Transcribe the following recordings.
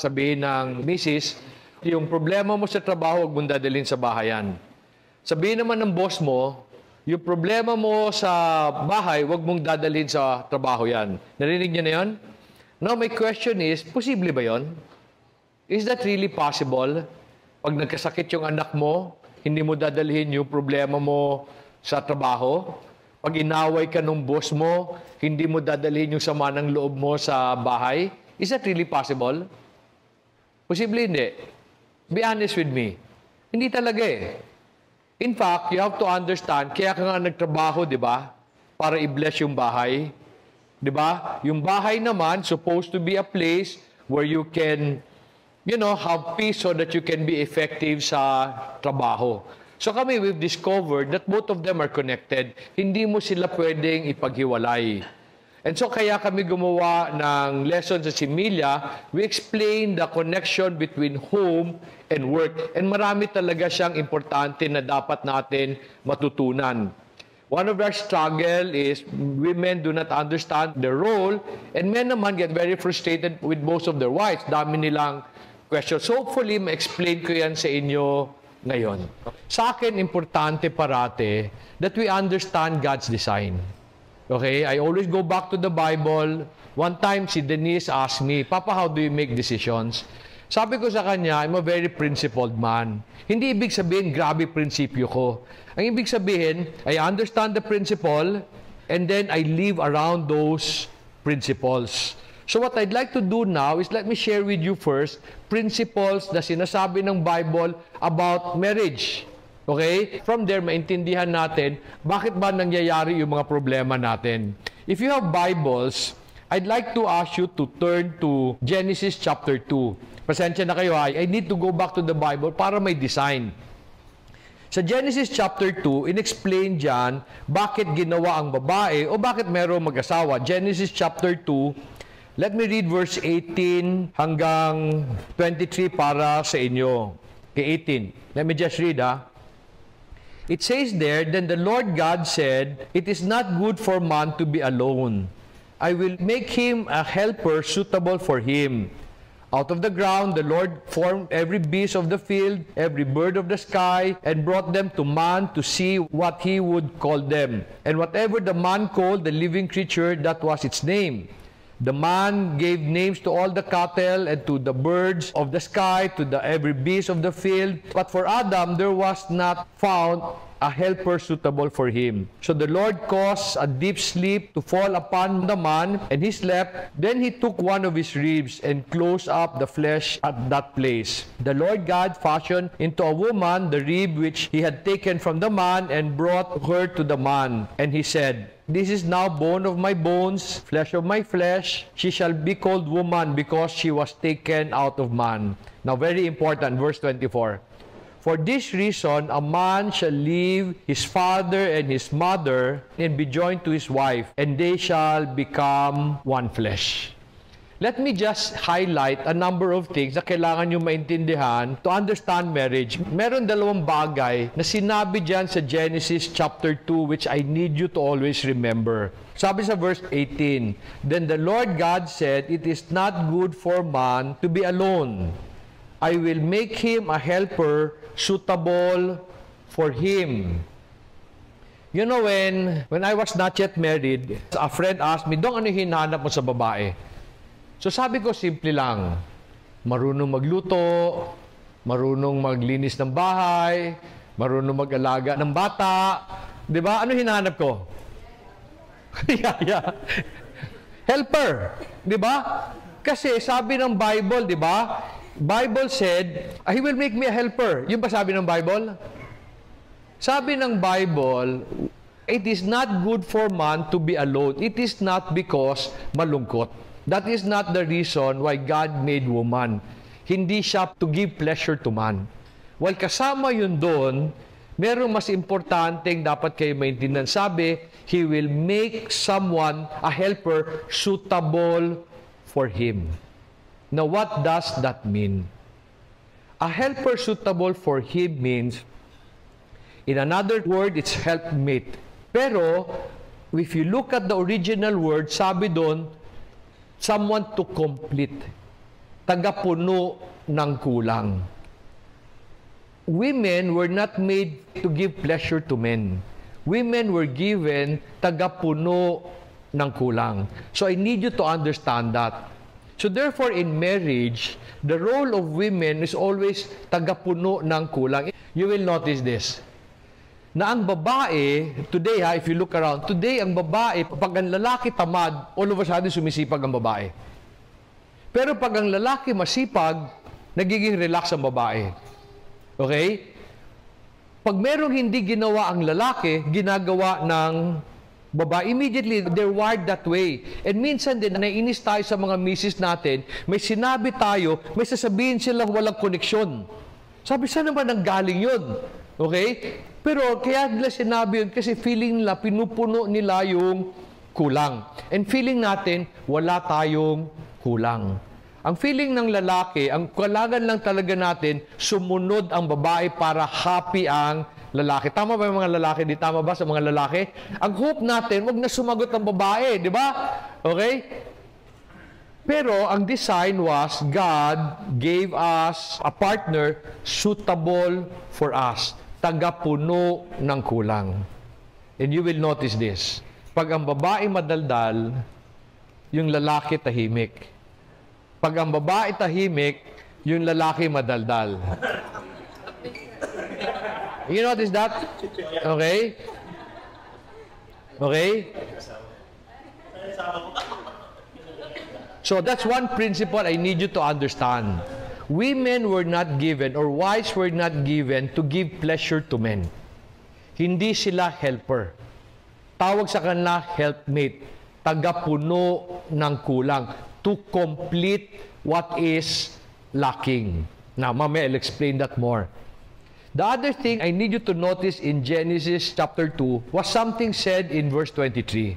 Sabihin ng misis, yung problema mo sa trabaho, huwag mong dadalhin sa bahayan. Sabihin naman ng boss mo, yung problema mo sa bahay, huwag mong dadalhin sa trabaho yan. Narinig niyo na yun? Now, my question is, posible ba yon? Is that really possible? Pag nagkasakit yung anak mo, hindi mo dadalhin yung problema mo sa trabaho? Pag inaway ka ng boss mo, hindi mo dadalhin yung sama ng loob mo sa bahay? Is that really possible? Posible hindi. Be honest with me. Hindi talaga eh. In fact, you have to understand, kaya ka nga nagtrabaho, di ba? Para i-bless yung bahay. Di ba? Yung bahay naman, supposed to be a place where you can, have peace so that you can be effective sa trabaho. So kami, we've discovered that both of them are connected. Hindi mo sila pwedeng ipaghiwalay. And so kaya kami gumawa ng lesson sa Similya, we explain the connection between home and work. And marami talaga siyang importante na dapat natin matutunan. One of our struggle is women do not understand their role, and men naman get very frustrated with most of their wives. Dami nilang questions. So hopefully, ma-explain ko yan sa inyo ngayon. Sa akin, importante parate that we understand God's design. Okay? I always go back to the Bible. One time, si Denise asked me, Papa, how do you make decisions? Sabi ko sa kanya, I'm a very principled man. Hindi ibig sabihin, grabe prinsipyo ko. Ang ibig sabihin, I understand the principle, and then I live around those principles. So what I'd like to do now is let me share with you first principles na sinasabi ng Bible about marriage. Okay? From there, maintindihan natin bakit ba nangyayari yung mga problema natin. If you have Bibles, I'd like to ask you to turn to Genesis chapter 2. Pasensya na kayo, I need to go back to the Bible para may design. Sa Genesis chapter 2, in-explain dyan bakit ginawa ang babae o bakit merong mag-asawa. Genesis chapter 2, let me read verse 18 hanggang 23 para sa inyo. Okay, 18. Let me just read, It says there, Then the Lord God said, It is not good for man to be alone. I will make him a helper suitable for him. Out of the ground, the Lord formed every beast of the field, every bird of the sky, and brought them to man to see what he would call them. And whatever the man called the living creature, that was its name. The man gave names to all the cattle and to the birds of the sky, to every beast of the field. But for Adam, there was not found a helper suitable for him. So the Lord caused a deep sleep to fall upon the man, and he slept. Then he took one of his ribs and closed up the flesh at that place. The Lord God fashioned into a woman the rib which he had taken from the man and brought her to the man. And he said, This is now bone of my bones, flesh of my flesh. She shall be called woman because she was taken out of man. Now very important, verse 24. For this reason, a man shall leave his father and his mother and be joined to his wife, and they shall become one flesh. Let me just highlight a number of things na kailangan nyo maintindihan to understand marriage. Meron dalawang bagay na sinabi dyan sa Genesis chapter 2 which I need you to always remember. Sabi sa verse 18, Then the Lord God said, It is not good for man to be alone. I will make him a helper suitable for him. You know, when I was not yet married, a friend asked me, Dong, ano hinahanap mo sa babae? So sabi ko, simple lang. Marunong magluto, marunong maglinis ng bahay, marunong mag-alaga ng bata. Di ba? Ano hinahanap ko? Helper. Di ba? Kasi sabi ng Bible, di ba? Bible said, He will make me a helper. Yun ba sabi ng Bible? Sabi ng Bible, it is not good for man to be alone. It is not because malungkot. That is not the reason why God made woman. Hindi siya to give pleasure to man. While kasama yun doon, merong mas importanteng dapat kayo maintindihan. Sabi, He will make someone, a helper, suitable for him. Now, what does that mean? A helper suitable for him means, in another word, it's helpmate. Pero, if you look at the original word, sabi doon, someone to complete. tagapuno ng kulang. Women were not made to give pleasure to men. Women were given tagapuno ng kulang. So I need you to understand that. So therefore, in marriage, the role of women is always tagapuno ng kulang. You will notice this. Na ang babae, today if you look around, today ang babae, pag ang lalaki tamad, all of a sudden sumisipag ang babae. Pero pag ang lalaki masipag, nagiging relax ang babae. Okay? Pag merong hindi ginawa ang lalaki, ginagawa ng babae. Immediately, they're wired that way. And minsan din, naiinis tayo sa mga misis natin, may sinabi tayo, may sasabihin silang walang koneksyon. Sabi, saan naman ang galing yun? Okay? Pero kaya nila sinabi yun kasi feeling nila, pinupuno nila yung kulang. And feeling natin, wala tayong kulang. Ang feeling ng lalaki, ang kulangan lang talaga natin, sumunod ang babae para happy ang lalaki. Tama ba yung mga lalaki? Di tama ba sa mga lalaki? Ang hope natin, wag na sumagot ang babae, di ba? Okay? Pero ang design was, God gave us a partner suitable for us. Tagapuno ng kulang. And you will notice this. Pag ang babae madaldal, yung lalaki tahimik. Pag ang babae tahimik, yung lalaki madaldal. You notice that? Okay? Okay? So that's one principle I need you to understand. Women were not given, or wives were not given to give pleasure to men. Hindi sila helper. Tawag sa kanila helpmate. Tagapuno ng kulang. To complete what is lacking. Now, mamaya I'll explain that more. The other thing I need you to notice in Genesis chapter 2 was something said in verse 23.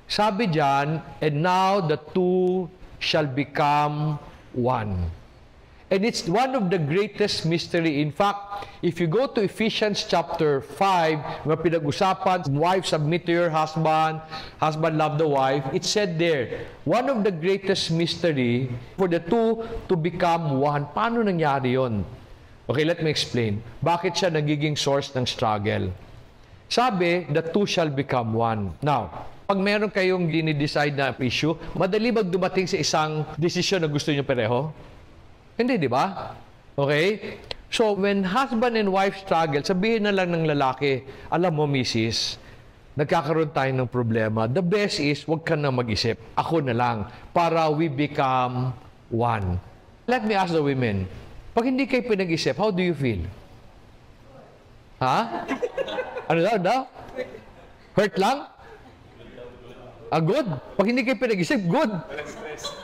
Sabi diyan, and now the two shall become one. And it's one of the greatest mystery. In fact, if you go to Ephesians chapter 5, where pinag-usapan, wife submit to your husband, husband love the wife, it said there, one of the greatest mystery for the two to become one. Paano nangyari yon? Okay, let me explain. Bakit siya nagiging source ng struggle? Sabi, the two shall become one. Now, pag meron kayong dinidecide na issue, madali bang dumating sa isang desisyon na gusto niyo pareho? Hindi, di ba? Okay? So, when husband and wife struggle, sabihin na lang ng lalaki, alam mo, misis, nagkakaroon tayo ng problema. The best is, huwag ka na mag-isip. Ako na lang, para we become one. Let me ask the women, pag hindi kayo pinag-isip, how do you feel? Ha? Ano daw? Hurt lang? Good? Pag hindi kayo pinag-isip, good.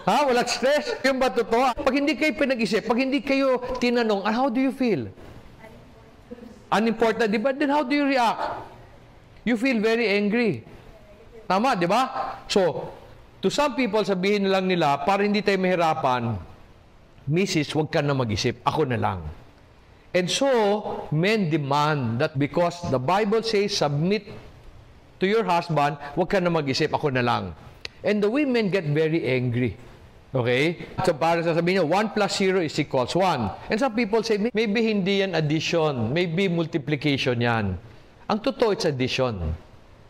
Ha? Walang stress? Yung ba totoo? Pag hindi kayo pinag-isip, pag hindi kayo tinanong, how do you feel? Unimportant, di ba? Then how do you react? You feel very angry. Tama, di ba? So, to some people, sabihin na lang nila, para hindi tayo mahirapan, Mrs., huwag ka na mag-isip. Ako na lang. And so, men demand that because the Bible says, submit to your husband, huwag ka na mag-isip. Ako na lang. And the women get very angry. Okay? So, para sasabihin niya, 1 plus 0 is equals 1. And some people say, maybe hindi yan addition. Maybe multiplication yan. Ang totoo, it's addition.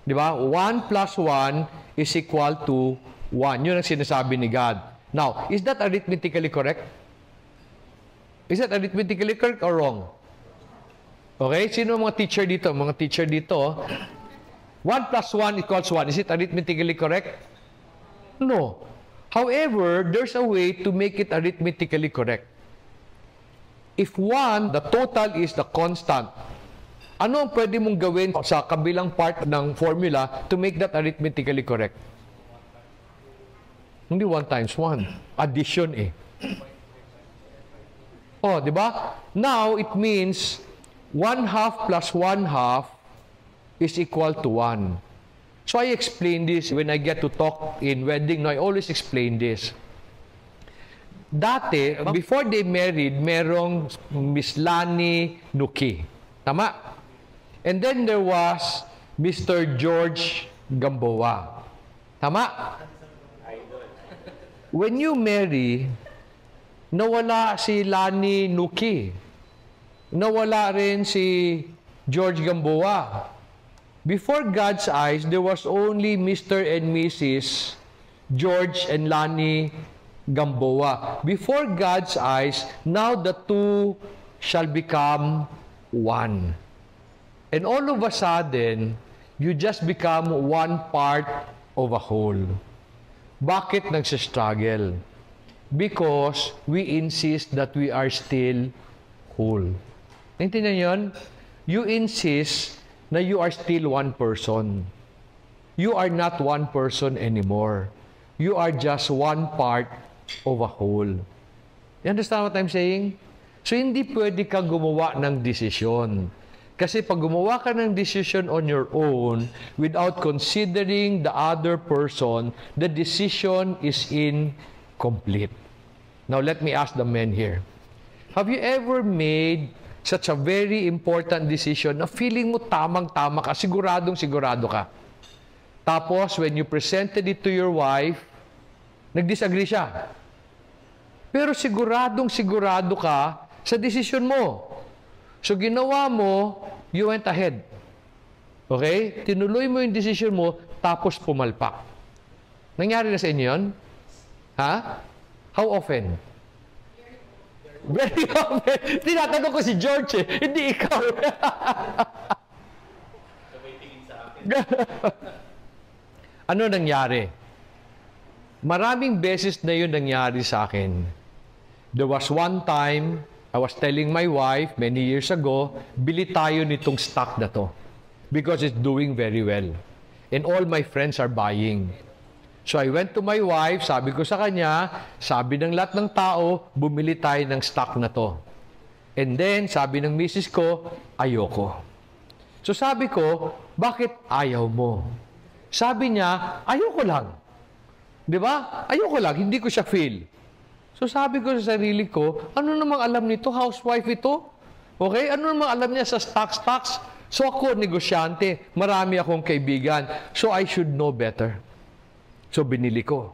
Di ba? 1 plus 1 is equal to 1. Yun ang sinasabi ni God. Now, is that arithmetically correct? Is that arithmetically correct or wrong? Okay? Sino ang mga teacher dito? Mga teacher dito, 1 plus 1 equals 1. Is it arithmetically correct? No. However, there's a way to make it arithmetically correct. If 1, the total is the constant, ano ang pwede mong gawin sa kabilang part ng formula to make that arithmetically correct? Hindi 1 times 1. Addition eh. Oh, di ba? Now, it means 1/2 plus 1/2 is equal to 1. So, I explain this when I get to talk in wedding. No, I always explain this. Dati, before they married, merong Miss Lani Nuki. Tama? And then there was Mr. George Gamboa. Tama? When you marry, Nawala si Lani Nuki. Nawala rin si George Gamboa. Before God's eyes, there was only Mr. and Mrs. George and Lani Gamboa. Before God's eyes, now the two shall become one. And all of a sudden, you just become one part of a whole. Bakit nagsistruggle? Because we insist that we are still whole. Naintindihan yun? You insist na you are still one person. You are not one person anymore. You are just one part of a whole. You understand what I'm saying? So, hindi pwede kang gumawa ng desisyon. Kasi pag gumawa ka ng decision on your own, without considering the other person, the decision is incomplete. Now, let me ask the men here. Have you ever made such a very important decision na feeling mo tamang-tama ka, siguradong-sigurado ka? Tapos, when you presented it to your wife, nag-disagree siya. Pero siguradong-sigurado ka sa desisyon mo. So, ginawa mo, you went ahead. Okay? Tinuloy mo yung decision mo, tapos pumalpak. Nangyari na sa inyo yun? Ha? How often? Very often. Tinatanong ko si George eh. Hindi ikaw. Ano nangyari? Maraming beses na yun nangyari sa akin. There was one time, I was telling my wife many years ago, bili tayo nitong stock na to because it's doing very well. And all my friends are buying. So I went to my wife, sabi ko sa kanya, sabi ng lahat ng tao, bumili tayo ng stock na to. And then, sabi ng misis ko, ayoko. So sabi ko, bakit ayaw mo? Sabi niya, ayoko lang. Di ba? Ayoko lang, hindi ko siya feel. So sabi ko sa sarili ko, ano namang alam nito? Housewife ito? Okay? Ano namang alam niya sa stocks? So ako, negosyante. Marami akong kaibigan. So I should know better. So binili ko.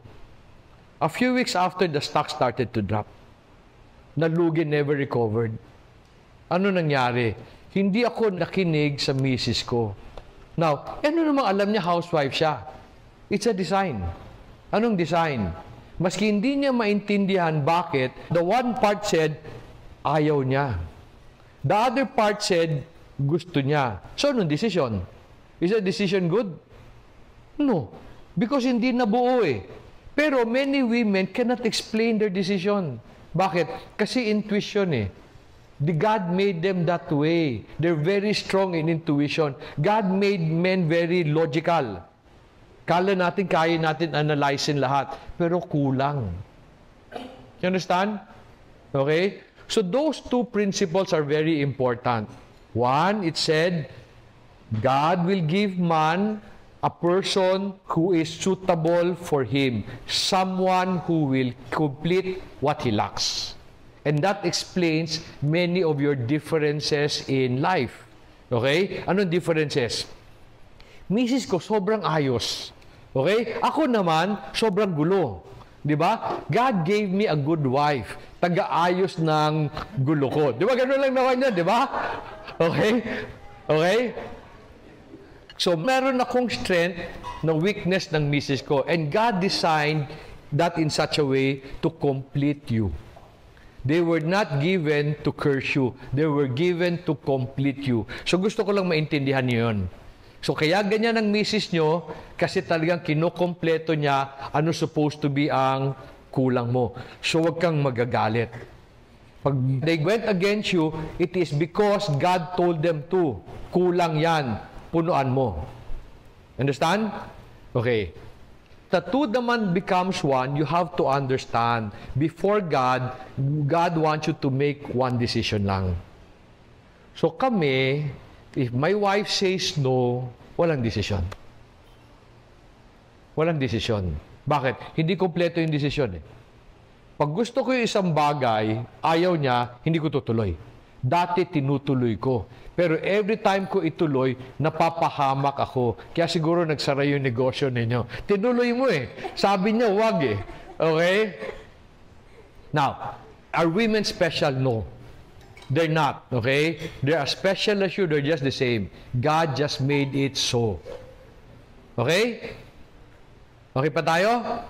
A few weeks after, the stock started to drop. Nalugi, never recovered. Ano nangyari? Hindi ako nakinig sa misis ko. Now, ano namang alam niya? Housewife siya. It's a design. Anong design? Maski hindi niya maintindihan bakit, the one part said, ayaw niya. The other part said, gusto niya. So, anong decision? Is the decision good? No. Because hindi nabuo eh. Pero many women cannot explain their decision. Bakit? Kasi intuition eh. God made them that way. They're very strong in intuition. God made men very logical. Kala natin, kaya natin analyzein lahat. Pero kulang. You understand? Okay? So those two principles are very important. One, it said, God will give man a person who is suitable for him. Someone who will complete what he lacks. And that explains many of your differences in life. Okay? Anong differences? Misis ko, sobrang ayos. Okay? Ako naman, sobrang gulo. Di ba? God gave me a good wife. Taga-ayos ng gulo ko. Di ba? Ganun lang naman yan, di ba? Okay? Okay? So, meron akong strength na weakness ng misis ko. And God designed that in such a way to complete you. They were not given to curse you. They were given to complete you. So, gusto ko lang maintindihan niyo yun. So, kaya ganyan ang misis nyo kasi talagang kinukompleto niya ano supposed to be ang kulang mo. So, huwag kang magagalit. Pag they went against you, it is because God told them to. Kulang yan. Punuan mo. Understand? Okay. The two naman becomes one, you have to understand. Before God, God wants you to make one decision lang. So, kami, if my wife says no, walang desisyon. Walang desisyon. Bakit? Hindi kompleto yung desisyon eh. Pag gusto ko yung isang bagay, ayaw niya, hindi ko tutuloy. Dati tinutuloy ko. Pero every time ko ituloy, napapahamak ako. Kaya siguro nagsara yung negosyo ninyo. Tinuloy mo eh. Sabi niya, wag eh. Okay? Now, Are women special? No. They're not, okay? They're as special as you, they're just the same. God just made it so. Okay? Okay pa tayo?